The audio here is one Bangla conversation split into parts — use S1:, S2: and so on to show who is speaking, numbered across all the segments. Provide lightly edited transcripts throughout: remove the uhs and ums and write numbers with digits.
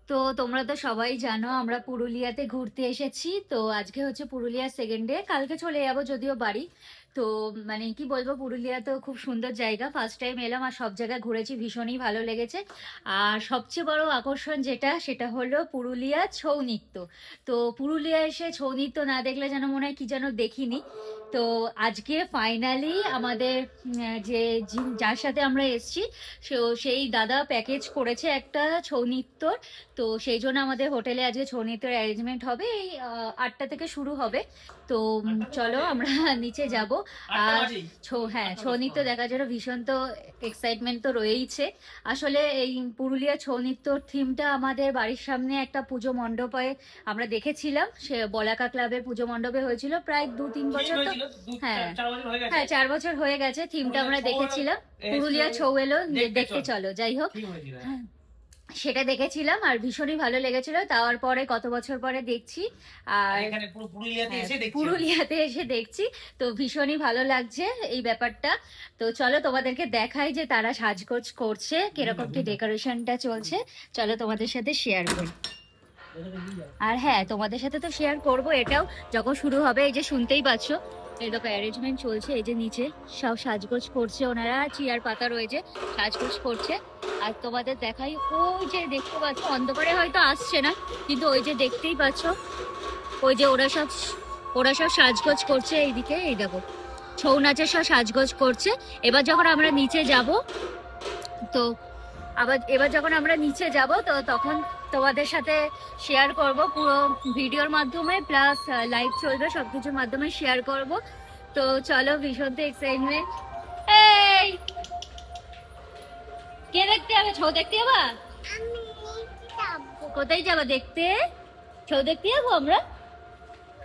S1: তো তোমরা তো সবাই জানো আমরা পুরুলিয়াতে ঘুরতে এসেছি। তো আজকে হচ্ছে পুরুলিয়ার সেকেন্ড ডে, কালকে চলে যাবো যদিও বাড়ি। তো মানে কি বলবো, পুরুলিয়া তো খুব সুন্দর জায়গা, ফার্স্ট টাইম এলাম আর সব জায়গায় ঘুরেছি, ভীষণই ভালো লেগেছে। আর সবচেয়ে বড় আকর্ষণ যেটা, সেটা হলো পুরুলিয়া ছৌ নৃত্য। তো পুরুলিয়া এসে ছৌ নৃত্য না দেখলে যেন মনে হয় কি যেন দেখিনি। তো আজকে ফাইনালি আমাদের যে যার সাথে আমরা এসেছি, সেই দাদা প্যাকেজ করেছে একটা ছৌ নৃত্যর। তো সেই জন্য আমাদের হোটেলে আজকে ছৌ নৃত্যের অ্যারেঞ্জমেন্ট হবে, এই 8টা থেকে শুরু হবে। তো চলো আমরা নিচে যাব। আর ছৌ নৃত্য দেখার জন্য ভীষণ তো এক্সাইটমেন্ট তো রয়েইছে। আসলে এই পুরুলিয়া ছৌ নৃত্যর থিমটা আমাদের বাড়ির সামনে একটা পুজো মণ্ডপে আমরা দেখেছিলাম, সে বলাকা ক্লাবের পুজো মণ্ডপে হয়েছিল প্রায় 2-3 বছর। তো হ্যাঁ, হ্যাঁ 4 বছর হয়ে গেছে, থিমটা আমরা দেখেছিলাম। পুরুলিয়া ছৌ এলো, দেখতে চলো, যাই হোক। হ্যাঁ, সেটা দেখেছিলাম আর ভীষণই ভালো লেগেছিল। তার পরে কত বছর পরে দেখছি, আর
S2: এখানে পুরো পুরুলিয়াতে এসে দেখছি,
S1: পুরুলিয়াতে এসে দেখছি। তো ভীষণই ভালো লাগছে এই ব্যাপারটা। তো চলো তোমাদেরকে দেখাই যে তারা সাজগোজ করছে, কিরকম কি ডেকোরেশনটা চলছে, চলো তোমাদের সাথে শেয়ার করি। আর হ্যাঁ, তোমাদের সাথে তো শেয়ার করব এটাও যখন শুরু হবে। এই যে শুনতেই পাচ্ছ, এই দেখো অ্যারেঞ্জমেন্ট চলছে, এই যে নিচে সব সাজগোজ করছে ওনারা, চেয়ার পাতা রয়েছে, সাজগোজ করছে। আর তোমাদের দেখাই, ওই যে দেখতে পাচ্ছ, অন্ধকারে হয়তো আসছে না, কিন্তু ওই যে দেখতেই পাচ্ছ, ওই যে ওরা সব সাজগোজ করছে এইদিকে। এই দেখো ছৌ নাচের সব সাজগোজ করছে। এবার যখন আমরা নিচে যাব, তো এবার যখন আমরা নিচে যাব, তো তখন তোমাদের সাথে শেয়ার করব পুরো ভিডিওর মাধ্যমে, প্লাস লাইভ চলবে, সবকিছুর মাধ্যমে শেয়ার করব। তো চলো, ভীষণ তো এক্সাইটমেন্ট। এই কে দেখতে যাবে? ছৌ দেখতে যাবা? কোথায় যাবা দেখতে? ছৌ দেখতে যাবো আমরা।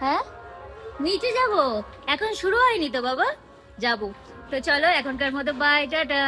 S1: হ্যাঁ, নিচে যাব, এখন শুরু হয়নি তো বাবা, যাব। তো চলো এখনকার মতো বাই, টাটা।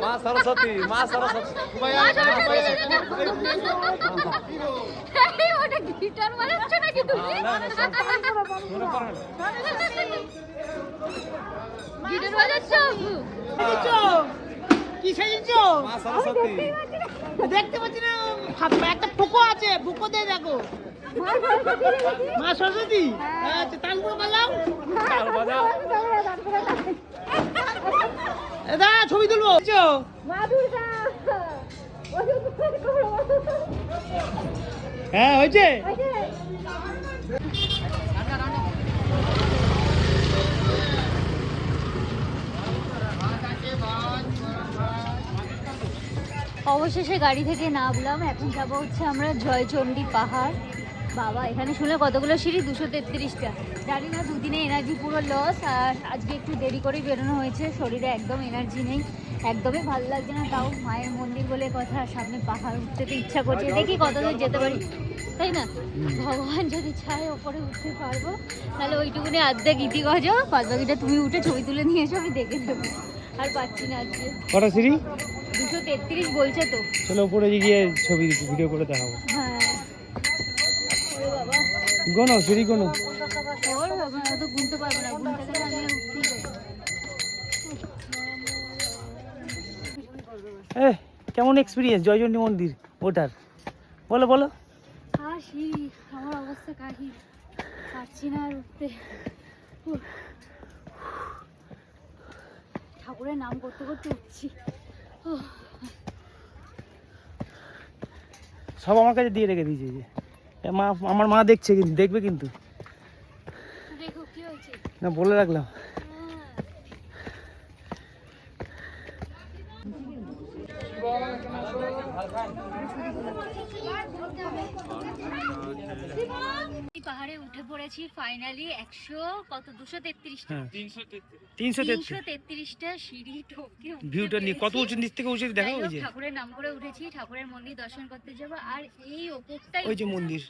S2: মা সরস্বতী মা সরস্বতী
S1: ওটা গিটার বাজাচ্ছ নাকি তুমি? গিটার বাজাচ্ছ?
S3: কি সেজেছ?
S2: মা সরস্বতী
S3: দেখতে পাচ্ছি না, একটা পোকো আছে, পোকো দিয়ে দেখো। মা সরস্বতী, আচ্ছা তালপুর বাজাও।
S2: বাজাও
S3: দাদা ছবি তুলবো। হ্যাঁ হয়েছে।
S1: অবশেষে গাড়ি থেকে নামলাম, এখন যাবো হচ্ছে আমরা জয়চণ্ডী পাহাড়। বাবা, এখানে শুনলে কতগুলো সিঁড়ি, 233টা। জানি না, দুদিনে এনার্জি পুরো লস। আর আজকে একটু দেরি করেই বেরোনো হয়েছে, শরীরে একদম এনার্জি নেই, একদমই ভালো লাগছে না। তাও মায়ের মন্দির বলে কথা, সামনে পাহাড় উঠতে তো ইচ্ছা করছে, দেখি কতদূর যেতে পারি, তাই না? ভগবান যদি চায় ওপরে উঠতে পারবো, তাহলে ওইটুকুনি অর্ধেক ইতি গজ, বাদ বাকিটা তুমি উঠে ছবি তুলে নিয়ে এসো, আমি দেখে নেবো। আর পাচ্ছি না আজকে।
S3: কটা সিঁড়ি?
S1: 233 বলছে তো।
S3: চলো উপরে গিয়ে ছবি ভিডিও করে দেখাবো।
S1: হ্যাঁ, ওরে বাবা,
S3: গোনো সিঁড়ি গোনো।
S1: ওর বাবা, আমি তো গুনতে পারবো না, গুনতে গেলে আমি আর উঠতেই পারবো না।
S3: কেমন এক্সপিরিয়েন্স জয়চণ্ডী মন্দির ওটার? বলো বলো।
S1: হাসি, আমার অবস্থা কাহিল, পারছি না আর উঠতে। ঠাকুরের নাম করতে করতে উঠছি।
S3: সব আমার কাছে দিয়ে রেখে দিয়েছে যে মা, আমার মা দেখছে, কিন্তু দেখবে কিন্তু
S1: দেখো কি হয়েছে।
S3: না, বলে রাখলাম।
S1: পাহাড়ে উঠে পড়েছি ফাইনালি। 333টা সিঁড়ি টপকে
S3: ভিউটা নিয়ে কত উঁচু নিচ থেকে উঁচু দেখো। ওই যে
S1: ঠাকুরের নাম করে উঠেছি, ঠাকুরের মন্দির দর্শন করতে যাবো। আর এই ওপরটাই
S3: ওই যে মন্দির,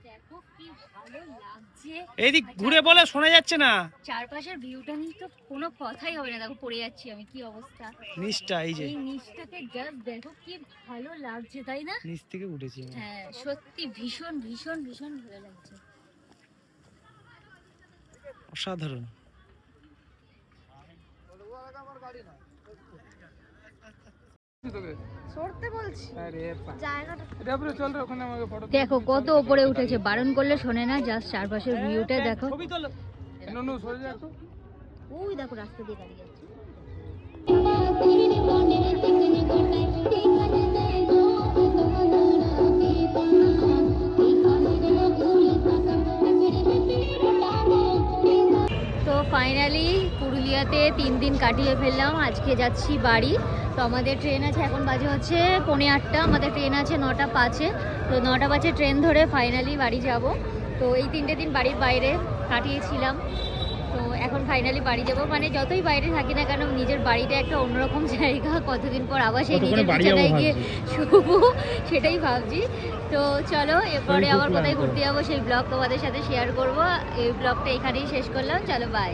S1: দেখো কি ভালো লাগছে।
S3: এইদিক ঘুরে বলে শোনা যাচ্ছে না,
S1: চারপাশের ভিউটা নিয়ে তো কোনো কথাই হবে না। দেখো পড়ে যাচ্ছি আমি, কি অবস্থা
S3: নিচটা। এই যে
S1: এই নিচটাকে জাস্ট দেখো কি ভালো লাগছে, তাই না?
S3: নিচ থেকে উঠেছি।
S1: হ্যাঁ, সত্যি ভীষণ ভীষণ ভীষণ ভালো লাগছে,
S3: অসাধারণ।
S1: দেখো কত উপরে উঠেছে, বারণ করলে শোনে না। জাস্ট চারপাশের ভিউটা দেখো। ওই দেখো রাস্তা দিয়ে গাড়ি যাচ্ছে। তো ফাইনালি পুরুলিয়াতে 3 দিন কাটিয়ে ফেললাম, আজকে যাচ্ছি বাড়ি। তো আমাদের ট্রেন আছে, এখন বাজে হচ্ছে 8:45, আমাদের ট্রেন আছে 9টা 5-এ। তো 9টা 5-এ ট্রেন ধরে ফাইনালি বাড়ি যাব। তো এই 3টে দিন বাড়ির বাইরে কাটিয়েছিলাম, তো এখন ফাইনালি বাড়ি যাব। মানে যতই বাইরে থাকি না কেন, নিজের বাড়িটা একটা অন্যরকম জায়গা। কতদিন পর আবার সেই নিজের বিছানায় গিয়ে শুবো, সেটাই ভাবছি। তো চলো, এরপরে আবার কোথায় ঘুরতে যাবো সেই ব্লগ তোমাদের সাথে শেয়ার করব। এই ব্লগটা এখানেই শেষ করলাম, চলো বাই।